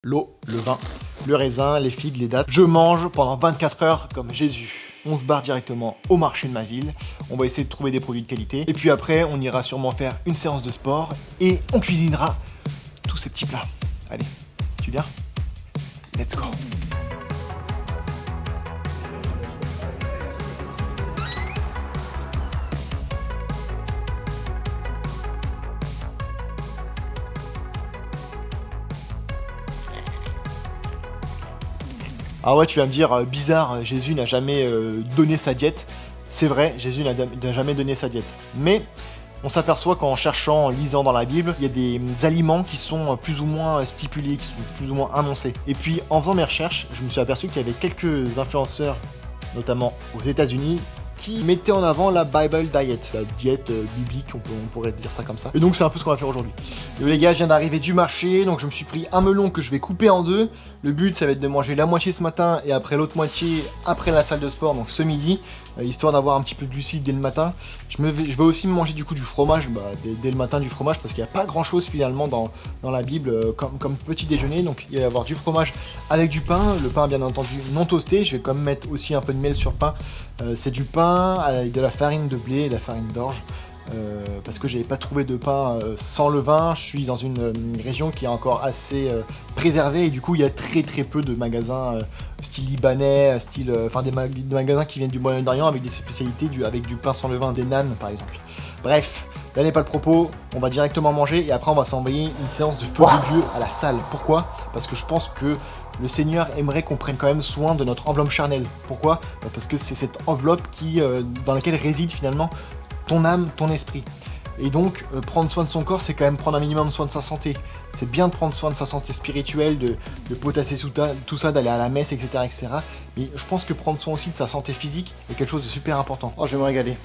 L'eau, le vin, le raisin, les figues, les dattes. Je mange pendant 24 heures comme Jésus. On se barre directement au marché de ma ville. On va essayer de trouver des produits de qualité. Et puis après, on ira sûrement faire une séance de sport et on cuisinera tous ces petits plats. Allez, tu viens? Let's go! Ah ouais, tu vas me dire, bizarre, Jésus n'a jamais donné sa diète. C'est vrai, Jésus n'a jamais donné sa diète. Mais on s'aperçoit qu'en cherchant, en lisant dans la Bible, il y a des aliments qui sont plus ou moins stipulés, qui sont plus ou moins annoncés. Et puis en faisant mes recherches, je me suis aperçu qu'il y avait quelques influenceurs, notamment aux États-Unis, qui mettaient en avant la Bible Diet, la diète biblique, on pourrait dire ça comme ça. Et donc c'est un peu ce qu'on va faire aujourd'hui. Les gars, je viens d'arriver du marché, donc je me suis pris un melon que je vais couper en deux. Le but, ça va être de manger la moitié ce matin et après l'autre moitié après la salle de sport, donc ce midi, histoire d'avoir un petit peu de glucides dès le matin. Je vais aussi manger du coup du fromage, dès le matin du fromage, parce qu'il n'y a pas grand chose finalement dans la Bible comme petit déjeuner. Donc il va y avoir du fromage avec du pain, le pain bien entendu non toasté. Je vais quand même mettre aussi un peu de miel sur pain. C'est du pain avec de la farine de blé et de la farine d'orge. Parce que j'avais pas trouvé de pain sans levain. Je suis dans une région qui est encore assez préservée et du coup il y a très peu de magasins style libanais, des magasins qui viennent du Moyen-Orient avec des spécialités avec du pain sans levain, des nanes par exemple. Bref, là n'est pas le propos, on va directement manger et après on va s'envoyer une séance de feu de Dieu à la salle. Pourquoi? Parce que je pense que le Seigneur aimerait qu'on prenne quand même soin de notre enveloppe charnelle. Pourquoi? Parce que c'est cette enveloppe dans laquelle réside finalement ton âme, ton esprit. Et donc, prendre soin de son corps, c'est quand même prendre un minimum soin de sa santé. C'est bien de prendre soin de sa santé spirituelle, de potasser tout ça, d'aller à la messe, etc., etc. Mais je pense que prendre soin aussi de sa santé physique est quelque chose de super important. Oh, je vais me régaler.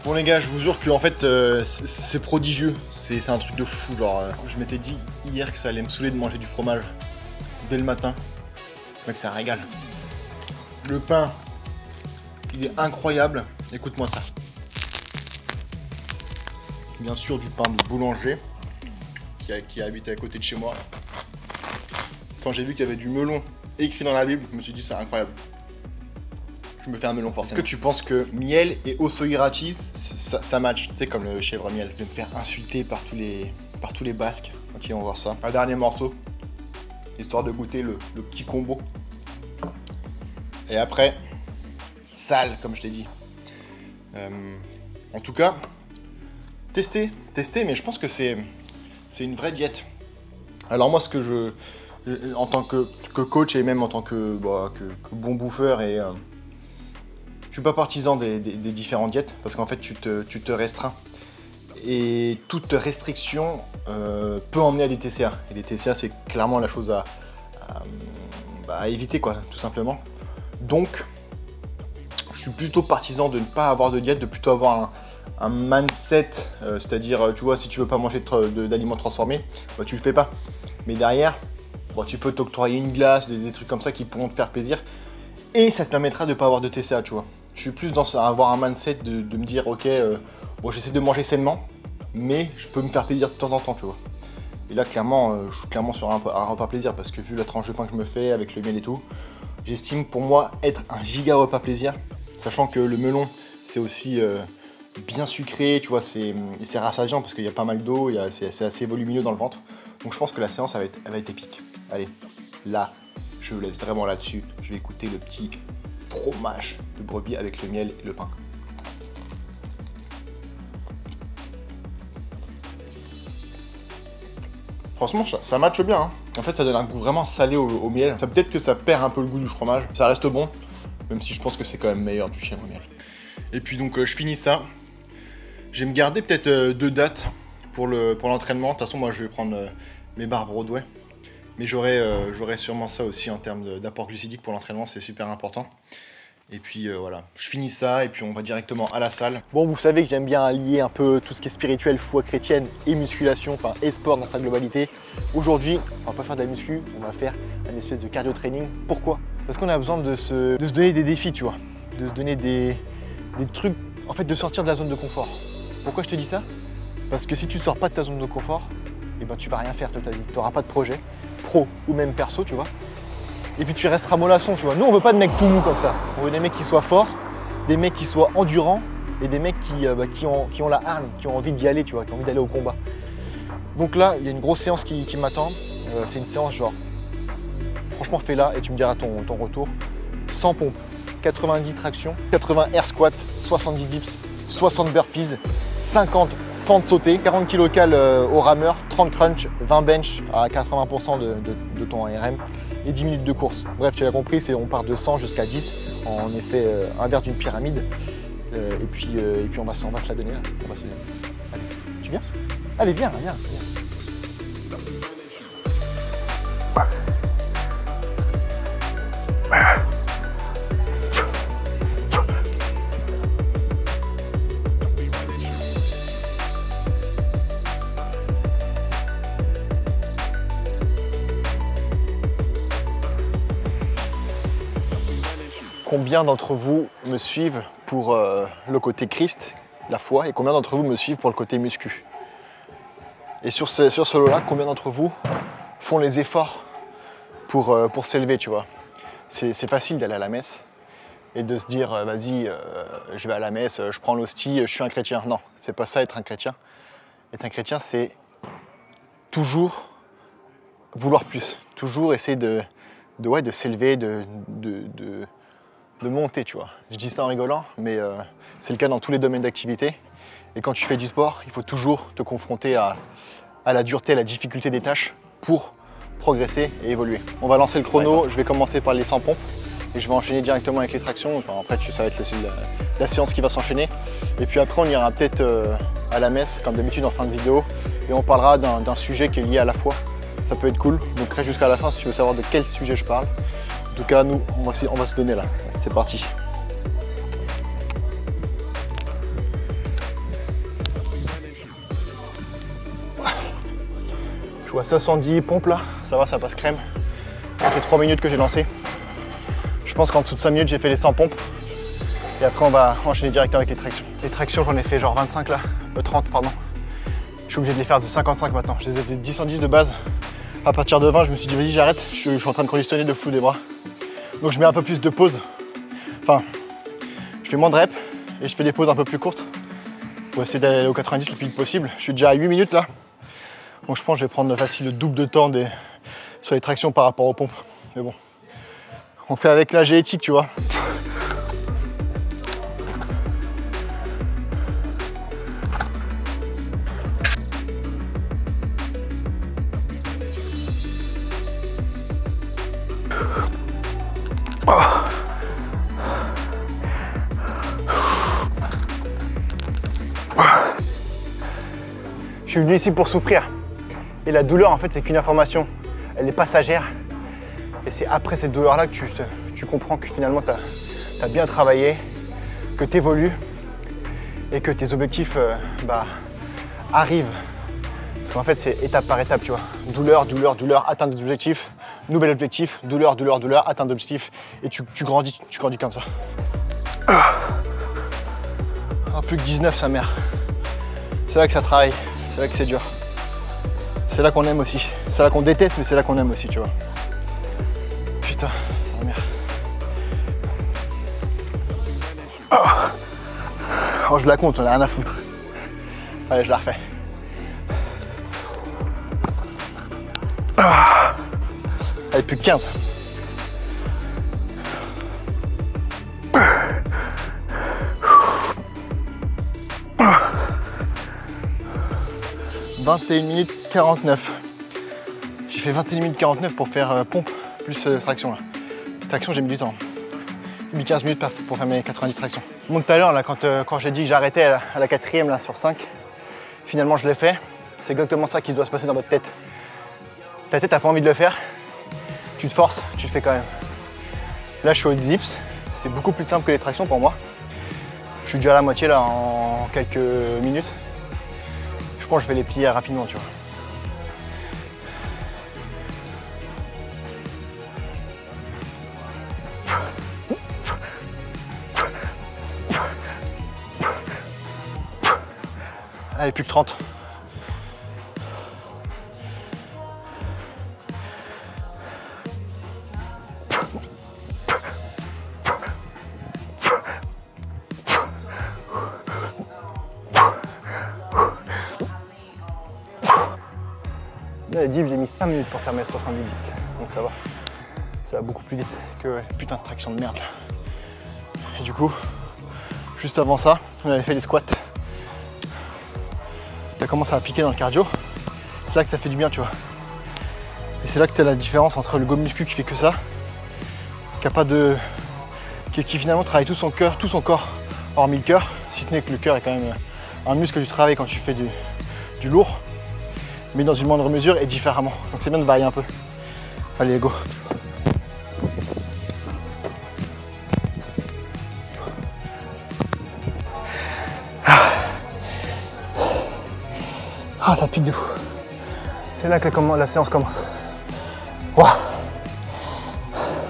Bon les gars, je vous jure que en fait c'est prodigieux, c'est un truc de fou, genre je m'étais dit hier que ça allait me saouler de manger du fromage dès le matin. Mec, ça régale. Le pain, il est incroyable. Écoute-moi ça. Bien sûr, du pain de boulanger qui habite à côté de chez moi. Quand j'ai vu qu'il y avait du melon écrit dans la Bible, je me suis dit c'est incroyable. Je me fais un melon forcément. Est-ce que tu penses que miel et osogirachi, ça match? Tu sais, comme le chèvre miel. Je vais me faire insulter par tous les basques. Ok, on va voir ça. Un dernier morceau, histoire de goûter le petit combo. Et après, sale, comme je t'ai dit. En tout cas, tester, mais je pense que c'est une vraie diète. Alors moi, ce que en tant que coach et même en tant que bon bouffeur, et je suis pas partisan des différentes diètes, parce qu'en fait, tu te restreins. Et toute restriction peut emmener à des TCA. Et les TCA, c'est clairement la chose à éviter, quoi, tout simplement. Donc, je suis plutôt partisan de ne pas avoir de diète, de plutôt avoir un mindset, c'est-à-dire, tu vois, si tu veux pas manger d'aliments transformés, bah, tu le fais pas. Mais derrière, bon, tu peux t'octroyer une glace, des trucs comme ça qui pourront te faire plaisir, et ça te permettra de ne pas avoir de TCA, tu vois. Je suis plus dans avoir un mindset de me dire, ok, bon, j'essaie de manger sainement, mais je peux me faire plaisir de temps en temps, tu vois. Et là, clairement, je suis clairement sur un repas plaisir, parce que vu la tranche de pain que je me fais avec le miel et tout, j'estime pour moi être un giga repas plaisir, sachant que le melon, c'est aussi bien sucré, tu vois, c'est rassasiant parce qu'il y a pas mal d'eau, c'est assez volumineux dans le ventre. Donc je pense que la séance, elle va être épique. Allez, là, je vous laisse vraiment là-dessus. Je vais écouter le petit fromage de brebis avec le miel et le pain. Franchement, ça matche bien, hein. En fait, ça donne un goût vraiment salé au miel. Ça peut-être que ça perd un peu le goût du fromage. Ça reste bon, même si je pense que c'est quand même meilleur du chèvre miel. Et puis donc, je finis ça. Je vais me garder peut-être 2 dates pour l'entraînement. De toute façon, moi, je vais prendre mes barres Broadway. Mais j'aurai sûrement ça aussi en termes d'apport glucidique pour l'entraînement. C'est super important. Et puis voilà, je finis ça et puis on va directement à la salle. Bon, vous savez que j'aime bien allier un peu tout ce qui est spirituel, foi chrétienne et musculation, enfin et sport dans sa globalité. Aujourd'hui, on va pas faire de la muscu, on va faire une espèce de cardio training. Pourquoi? Parce qu'on a besoin de se donner des défis, tu vois, de se donner des trucs en fait, de sortir de la zone de confort. Pourquoi je te dis ça? Parce que si tu sors pas de ta zone de confort, eh ben, tu vas rien faire toute ta vie. Tu n'auras pas de projet, pro ou même perso, tu vois. Et puis tu resteras mollasson, tu vois. Nous, on veut pas de mecs tout mous comme ça. On veut des mecs qui soient forts, des mecs qui soient endurants et des mecs qui ont la hargne, qui ont envie d'y aller, tu vois, qui ont envie d'aller au combat. Donc là, il y a une grosse séance qui m'attend. C'est une séance genre, franchement, fais-la et tu me diras ton retour. 100 pompes, 90 tractions, 80 air squats, 70 dips, 60 burpees, 50 fentes sautées, 40 kcal au rameur, 30 crunch, 20 bench à 80% de ton RM et 10 minutes de course. Bref, tu l'as compris, on part de 100 jusqu'à 10 en effet inverse d'une pyramide. Et puis on va se la donner là. Allez, tu viens? Allez, viens. Combien d'entre vous me suivent pour le côté Christ, la foi, et combien d'entre vous me suivent pour le côté muscu? Et sur ce lot-là, combien d'entre vous font les efforts pour s'élever, tu vois? C'est facile d'aller à la messe et de se dire vas-y, je vais à la messe, je prends l'hostie, je suis un chrétien. Non, c'est pas ça être un chrétien. Être un chrétien, c'est toujours vouloir plus, toujours essayer de s'élever, de monter, tu vois. Je dis ça en rigolant, mais c'est le cas dans tous les domaines d'activité. Et quand tu fais du sport, il faut toujours te confronter à la dureté, à la difficulté des tâches pour progresser et évoluer. On va lancer le chrono, je vais commencer par les 100 pompes et je vais enchaîner directement avec les tractions. Enfin, après, ça va être la séance qui va s'enchaîner. Et puis après, on ira peut-être à la messe, comme d'habitude en fin de vidéo, et on parlera d'un sujet qui est lié à la foi. Ça peut être cool, donc reste jusqu'à la fin si tu veux savoir de quel sujet je parle. En tout cas, nous, on va se donner là. C'est parti. Je vois 510 pompes là, ça va, ça passe crème. Ça fait 3 minutes que j'ai lancé. Je pense qu'en dessous de 5 minutes, j'ai fait les 100 pompes. Et après, on va enchaîner directement avec les tractions. Les tractions, j'en ai fait genre 25 là, 30 pardon. Je suis obligé de les faire de 55 maintenant. Je les ai fait 10 en 10 de base. À partir de 20, je me suis dit vas-y, j'arrête. Je suis en train de conditionner de fou des bras. Donc je mets un peu plus de pause. Enfin, je fais moins de reps et je fais des pauses un peu plus courtes pour essayer d'aller au 90 le plus vite possible. Je suis déjà à 8 minutes là. Donc je pense que je vais prendre facile le double de temps sur les tractions par rapport aux pompes. Mais bon, on fait avec la génétique, tu vois. Je suis venu ici pour souffrir. Et la douleur, en fait, c'est qu'une information. Elle est passagère. Et c'est après cette douleur-là que tu comprends que finalement, tu as bien travaillé, que tu évolues et que tes objectifs arrivent. Parce qu'en fait, c'est étape par étape, tu vois. Douleur, douleur, douleur, atteinte d'objectifs, nouvel objectif, douleur, douleur, douleur, atteinte d'objectifs. Et tu grandis comme ça. Oh, plus que 19, sa mère. C'est là que ça travaille, c'est là que c'est dur. C'est là qu'on aime aussi. C'est là qu'on déteste, mais c'est là qu'on aime aussi, tu vois. Putain, sa mère. Oh, je la compte, on a rien à foutre. Allez, je la refais. Allez, plus que 15. « 21 minutes 49. J'ai fait 21 minutes 49 pour faire pompe plus traction là. Traction, j'ai mis du temps. J'ai mis 15 minutes pour faire mes 90 tractions. Bon, tout à l'heure, quand j'ai dit que j'arrêtais à la 4e là, sur 5, finalement je l'ai fait. C'est exactement ça qui doit se passer dans votre tête. Ta tête n'a pas envie de le faire. Tu te forces, tu le fais quand même. Là, je suis au dips. C'est beaucoup plus simple que les tractions pour moi. Je suis déjà à la moitié là en quelques minutes. Je pense que je vais les plier rapidement, tu vois. Allez, plus que 30. Là, les dips, j'ai mis 5 minutes pour faire mes 70 dips, donc ça va beaucoup plus vite que les putains de traction de merde. Et du coup, juste avant ça, on avait fait les squats. Ça commence à piquer dans le cardio. C'est là que ça fait du bien, tu vois. Et c'est là que tu as la différence entre le go muscu qui fait que ça, qui a pas de, qui finalement travaille tout son corps, hormis le cœur, si ce n'est que le cœur est quand même un muscle que tu travailles quand tu fais du lourd, mais dans une moindre mesure et différemment. Donc c'est bien de varier un peu. Allez, go. Ah, ça pique de fou. C'est là que la séance commence. Wow.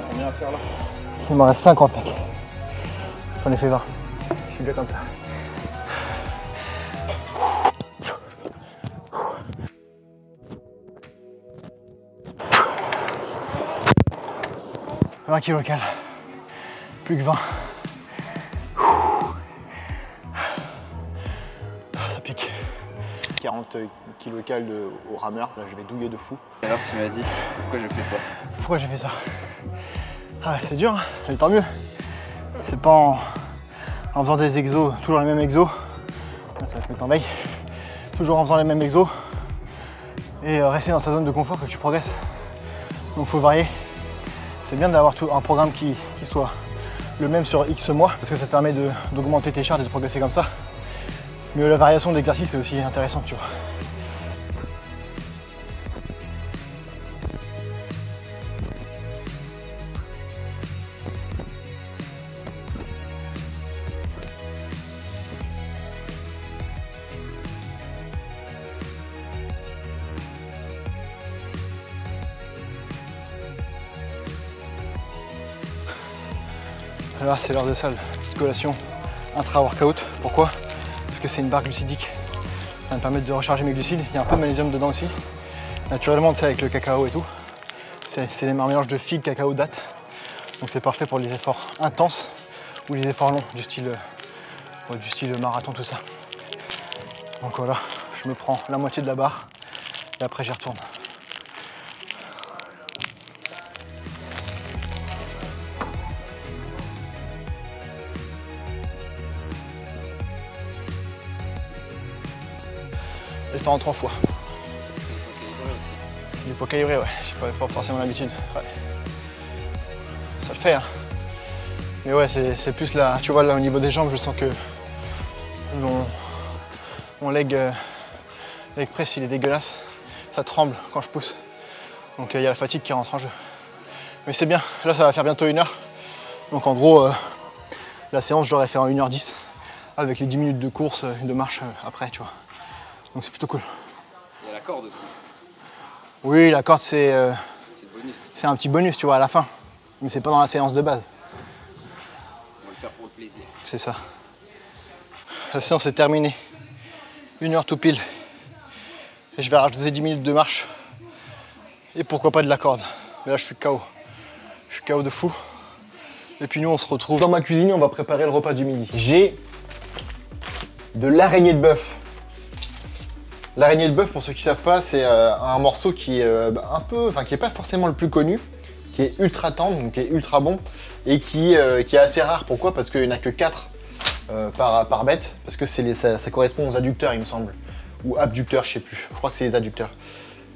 Combien à faire là? Il m'en reste 50, mec. J'en ai fait 20. Je suis bien comme ça. 20 kcal. Plus que 20. Ça pique. 40 kcal au rameur, là je vais douiller de fou. Alors tu m'as dit pourquoi je fais ça. Pourquoi j'ai fait ça? Ah ouais, c'est dur, hein, mais tant mieux. C'est pas en faisant des exos, toujours les mêmes exos. Là, ça va se mettre en veille. Toujours en faisant les mêmes exos. Et rester dans sa zone de confort que tu progresses. Donc faut varier. C'est bien d'avoir un programme qui soit le même sur X mois, parce que ça te permet d'augmenter tes charges et de progresser comme ça. Mais la variation d'exercice est aussi intéressante, tu vois. Là, c'est l'heure de salle. Petite collation intra-workout. Pourquoi? Parce que c'est une barre glucidique. Ça va me permettre de recharger mes glucides. Il y a un peu de magnésium dedans aussi. Naturellement, tu sais, avec le cacao et tout. C'est un mélange de figues, cacao, dattes. Donc c'est parfait pour les efforts intenses ou les efforts longs, du style marathon, tout ça. Donc voilà, je me prends la moitié de la barre et après j'y retourne. Et le faire en 3 fois. C'est du poids calibré, ouais. J'ai pas forcément l'habitude. Ouais. Ça le fait, hein. Mais ouais, c'est plus là. Tu vois, là au niveau des jambes, je sens que mon leg press, il est dégueulasse. Ça tremble quand je pousse. Donc il y a la fatigue qui rentre en jeu. Mais c'est bien. Là, ça va faire bientôt 1 heure. Donc en gros, la séance, je l'aurais fait en 1h10 avec les 10 minutes de course, de marche après, tu vois. Donc c'est plutôt cool. Il y a la corde aussi. Oui, la corde, c'est le bonus. C'est un petit bonus, tu vois, à la fin. Mais c'est pas dans la séance de base. On va le faire pour le plaisir. C'est ça. La séance est terminée. 1 heure tout pile. Et je vais rajouter 10 minutes de marche. Et pourquoi pas de la corde. Mais là, je suis KO. Je suis KO de fou. Et puis nous, on se retrouve dans ma cuisine. On va préparer le repas du midi. J'ai de l'araignée de bœuf. L'araignée de bœuf, pour ceux qui ne savent pas, c'est un morceau qui est qui est pas forcément le plus connu, qui est ultra tendre, donc qui est ultra bon, et qui est assez rare. Pourquoi? Parce qu'il n'y en a que 4 par bête, parce que ça correspond aux adducteurs, il me semble, ou abducteurs, je sais plus. Je crois que c'est les adducteurs.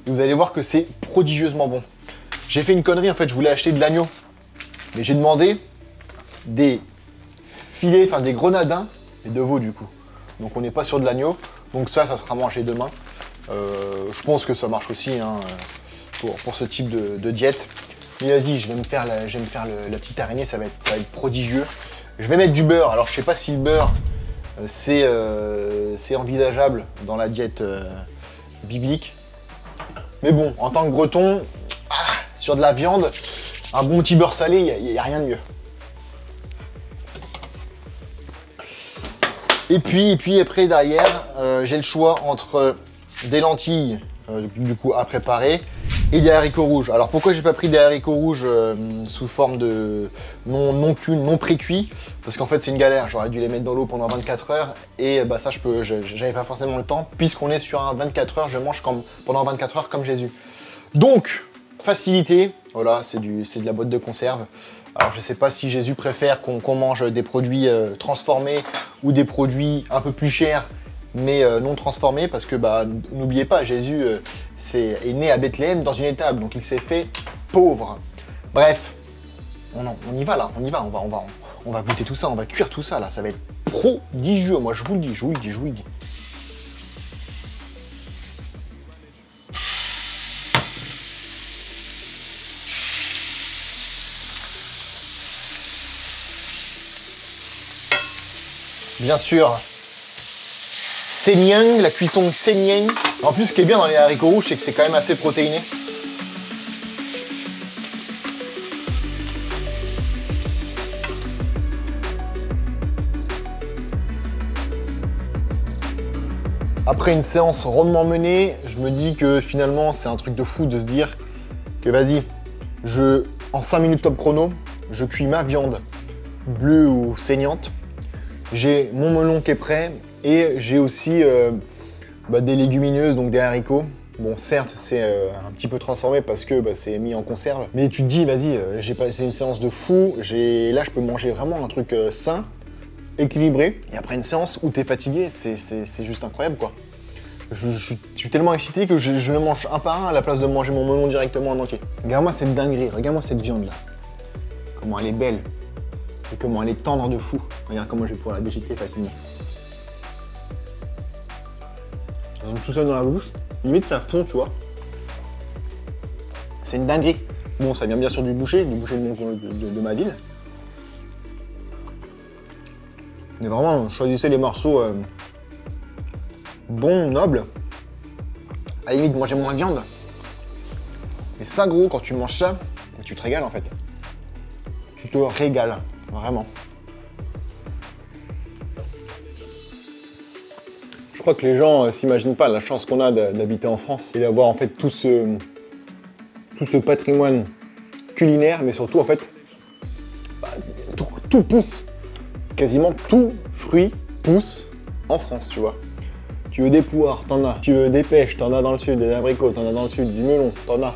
Et vous allez voir que c'est prodigieusement bon. J'ai fait une connerie, en fait, je voulais acheter de l'agneau, mais j'ai demandé des filets, enfin des grenadins, et de veau du coup. Donc on n'est pas sur de l'agneau. Donc ça sera mangé demain. Je pense que ça marche aussi hein, pour ce type de diète. Il a dit, je vais me faire la petite araignée, ça va être prodigieux. Je vais mettre du beurre. Alors je sais pas si le beurre c'est envisageable dans la diète biblique. Mais bon, en tant que breton, sur de la viande, un bon petit beurre salé, il n'y a rien de mieux. Et puis après derrière, j'ai le choix entre des lentilles, du coup à préparer, et des haricots rouges. Alors pourquoi j'ai pas pris des haricots rouges sous forme de non pré-cuits? Parce qu'en fait c'est une galère, j'aurais dû les mettre dans l'eau pendant 24 heures, et bah ça j'avais pas forcément le temps, puisqu'on est sur un 24 heures, je mange pendant 24 heures comme Jésus. Donc, facilité, voilà, c'est de la boîte de conserve. Alors je sais pas si Jésus préfère qu'on mange des produits transformés ou des produits un peu plus chers mais non transformés, parce que bah n'oubliez pas, Jésus est né à Bethléem dans une étable, donc il s'est fait pauvre. Bref, on y va là, on va goûter tout ça, on va cuire tout ça là, ça va être prodigieux, moi je vous le dis, je vous le dis. Bien sûr, saignant, la cuisson saignant. En plus, ce qui est bien dans les haricots rouges, c'est que c'est quand même assez protéiné. Après une séance rondement menée, je me dis que finalement, c'est un truc de fou de se dire que vas-y, en 5 minutes top chrono, je cuis ma viande bleue ou saignante. J'ai mon melon qui est prêt et j'ai aussi des légumineuses, donc des haricots. Bon, certes, c'est un petit peu transformé parce que c'est mis en conserve. Mais tu te dis, vas-y, j'ai passé une séance de fou. Là, je peux manger vraiment un truc sain, équilibré. Et après une séance où tu es fatigué, c'est juste incroyable, quoi. Je suis tellement excité que je le mange un par un à la place de manger mon melon directement en entier. Regarde-moi cette dinguerie, regarde-moi cette viande-là. Comment elle est belle. Et comment elle est tendre de fou. Regarde comment je vais pouvoir la déchiqueter facilement. Ça tombe tout seul dans la bouche. Limite ça fond, tu vois. C'est une dinguerie. Bon, ça vient bien sûr du boucher de ma ville. Mais vraiment, choisissez les morceaux bons, nobles. À la limite, mangez moins de viande. Et ça, gros, quand tu manges ça, tu te régales en fait. Tu te régales. Vraiment. Je crois que les gens s'imaginent pas la chance qu'on a d'habiter en France et d'avoir en fait tout ce patrimoine culinaire, mais surtout en fait, tout pousse. Quasiment tout fruit pousse en France, tu vois. Tu veux des poires, t'en as. Tu veux des pêches, t'en as dans le sud. Des abricots, t'en as dans le sud. Du melon, t'en as.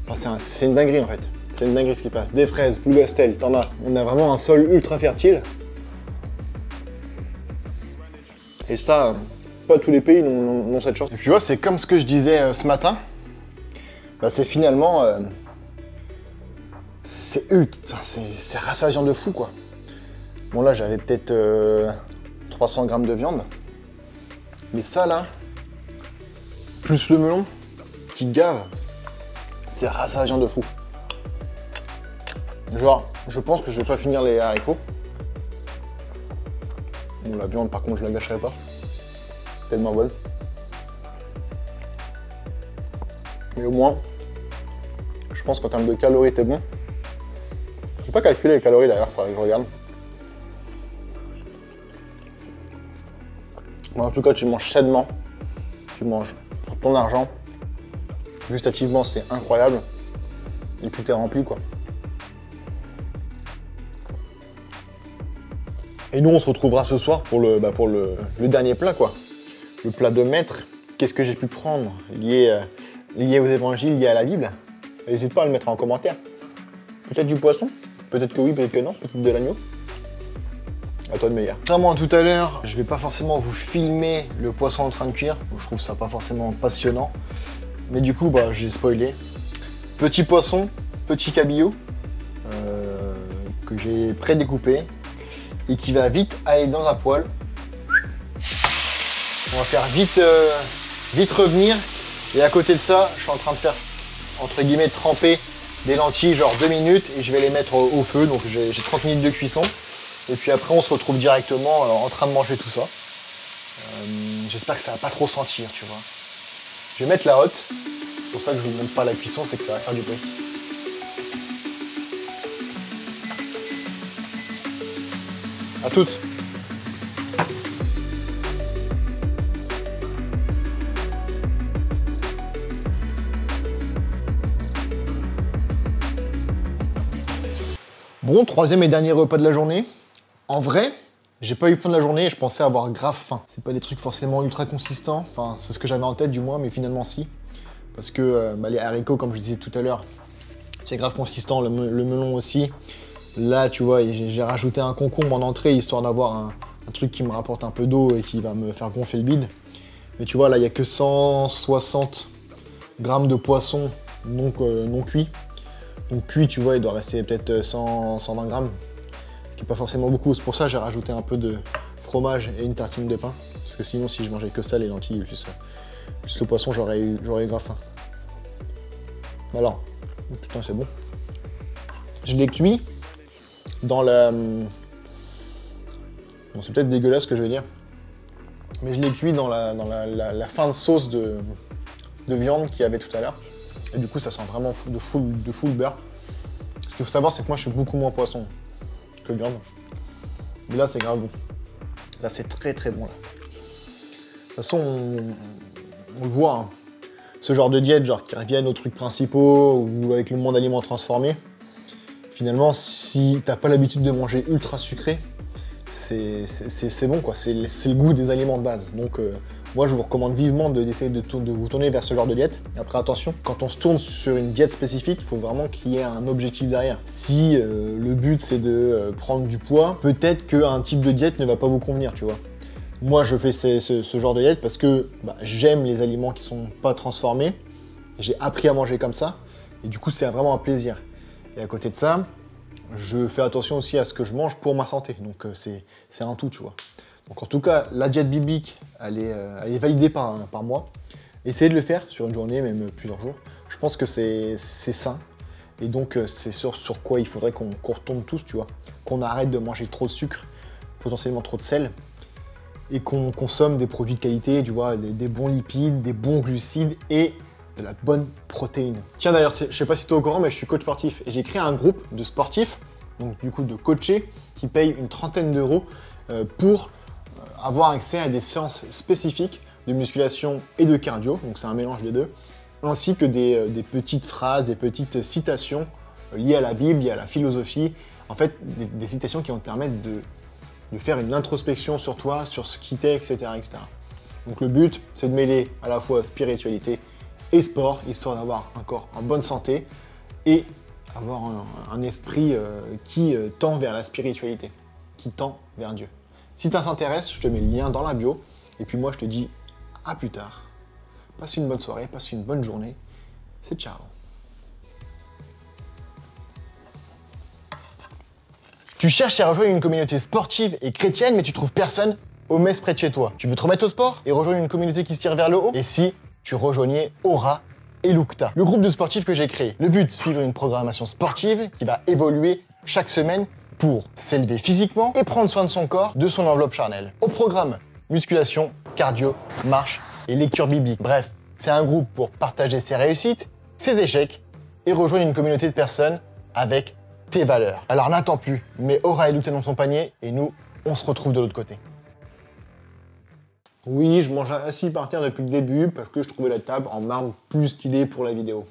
Enfin, c'est une dinguerie en fait. C'est une dinguerie ce qui passe. Des fraises, Plougastel, t'en as. On a vraiment un sol ultra fertile. Et ça, pas tous les pays n'ont cette chance. Et puis tu vois, c'est comme ce que je disais ce matin. Bah, c'est finalement... c'est rassasiant de fou, quoi. Bon là, j'avais peut-être 300 grammes de viande. Mais ça, là, plus le melon, qui gave, c'est rassasiant de fou. Genre, je pense que je vais pas finir les haricots. Bon, la viande, par contre, je la gâcherai pas. Tellement bonne. Mais au moins, je pense qu'en termes de calories, t'es bon. J'ai pas calculé les calories d'ailleurs, faudrait que je regarde. Bon, en tout cas, tu manges sainement. Tu manges pour ton argent. Gustativement, c'est incroyable. Et tout est rempli, quoi. Et nous, on se retrouvera ce soir pour le dernier plat, quoi. Le plat de maître. Qu'est-ce que j'ai pu prendre lié aux évangiles, lié à la Bible? N'hésite pas à le mettre en commentaire. Peut-être du poisson, peut-être que oui, peut-être que non, peut-être de l'agneau. À toi de me dire. Contrairement à tout à l'heure, je vais pas forcément vous filmer le poisson en train de cuire. Je trouve ça pas forcément passionnant. Mais du coup, j'ai spoilé. Petit poisson, petit cabillaud, que j'ai pré-découpé et qui va vite aller dans la poêle. On va faire vite revenir. Et à côté de ça, je suis en train de faire, entre guillemets, tremper des lentilles, genre 2 minutes, et je vais les mettre au feu. Donc j'ai 30 minutes de cuisson. Et puis après, on se retrouve directement en train de manger tout ça. J'espère que ça va pas trop sentir, tu vois. Je vais mettre la hotte. C'est pour ça que je vous montre pas la cuisson, c'est que ça va faire du bruit. À toutes. Bon, troisième et dernier repas de la journée. En vrai, j'ai pas eu faim de la journée et je pensais avoir grave faim. C'est pas des trucs forcément ultra consistants. Enfin, c'est ce que j'avais en tête du moins, mais finalement si. Parce que les haricots, comme je disais tout à l'heure, c'est grave consistant. Le melon aussi. Là, tu vois, j'ai rajouté un concombre en entrée, histoire d'avoir un truc qui me rapporte un peu d'eau et qui va me faire gonfler le bide. Mais tu vois, là, il n'y a que 160 grammes de poisson non cuit. Donc cuit, tu vois, il doit rester peut-être 120 grammes. Ce qui n'est pas forcément beaucoup. C'est pour ça que j'ai rajouté un peu de fromage et une tartine de pain. Parce que sinon, si je mangeais que ça, les lentilles plus le poisson, j'aurais eu grave faim. Alors, oh putain, c'est bon. Je l'ai cuit dans la... Bon, c'est peut-être dégueulasse ce que je vais dire. Mais je l'ai cuit dans la fin de sauce de viande qu'il y avait tout à l'heure. Et du coup, ça sent vraiment de full beurre. Ce qu'il faut savoir, c'est que moi, je suis beaucoup moins poisson que viande. Mais là, c'est grave bon. Là, c'est très très bon. Là. De toute façon, on le voit. Hein. Ce genre de diète, genre qui reviennent aux trucs principaux ou avec le monde aliment transformé. Finalement, si t'as pas l'habitude de manger ultra sucré, c'est bon quoi, c'est le goût des aliments de base. Donc moi je vous recommande vivement d'essayer de vous tourner vers ce genre de diète. Après attention, quand on se tourne sur une diète spécifique, il faut vraiment qu'il y ait un objectif derrière. Si le but c'est de prendre du poids, peut-être qu'un type de diète ne va pas vous convenir, tu vois. Moi je fais ce genre de diète parce que j'aime les aliments qui sont pas transformés. J'ai appris à manger comme ça et du coup c'est vraiment un plaisir. Et à côté de ça, je fais attention aussi à ce que je mange pour ma santé. Donc c'est un tout, tu vois. Donc en tout cas, la diète biblique, elle est validée par moi. Essayez de le faire sur une journée, même plusieurs jours. Je pense que c'est sain. Et donc c'est sur quoi il faudrait qu'on retombe tous, tu vois. Qu'on arrête de manger trop de sucre, potentiellement trop de sel. Et qu'on consomme des produits de qualité, tu vois, des bons lipides, des bons glucides et de la bonne protéine. Tiens d'ailleurs, je sais pas si tu es au courant, mais je suis coach sportif et j'ai créé un groupe de sportifs, donc du coup de coachés, qui payent une trentaine d'euros pour avoir accès à des séances spécifiques de musculation et de cardio, donc c'est un mélange des deux, ainsi que des petites phrases, des petites citations liées à la Bible, liées à la philosophie, en fait des citations qui vont te permettre de faire une introspection sur toi, sur ce qui t'est, etc., etc. Donc le but, c'est de mêler à la fois spiritualité et sport, histoire d'avoir un corps en bonne santé et avoir un esprit qui tend vers la spiritualité, qui tend vers Dieu. Si ça t'intéresse, je te mets le lien dans la bio, et puis moi je te dis à plus tard. Passe une bonne soirée, passe une bonne journée, c'est ciao. Tu cherches à rejoindre une communauté sportive et chrétienne, mais tu trouves personne au mess près de chez toi. Tu veux te remettre au sport et rejoindre une communauté qui se tire vers le haut? Et si tu rejoignais Aura et Lukta, le groupe de sportifs que j'ai créé. Le but, suivre une programmation sportive qui va évoluer chaque semaine pour s'élever physiquement et prendre soin de son corps, de son enveloppe charnelle. Au programme, musculation, cardio, marche et lecture biblique. Bref, c'est un groupe pour partager ses réussites, ses échecs et rejoindre une communauté de personnes avec tes valeurs. Alors n'attends plus, mets Aura et Lukta dans son panier et nous, on se retrouve de l'autre côté. Oui, je mange assis par terre depuis le début parce que je trouvais la table en marbre plus stylée pour la vidéo.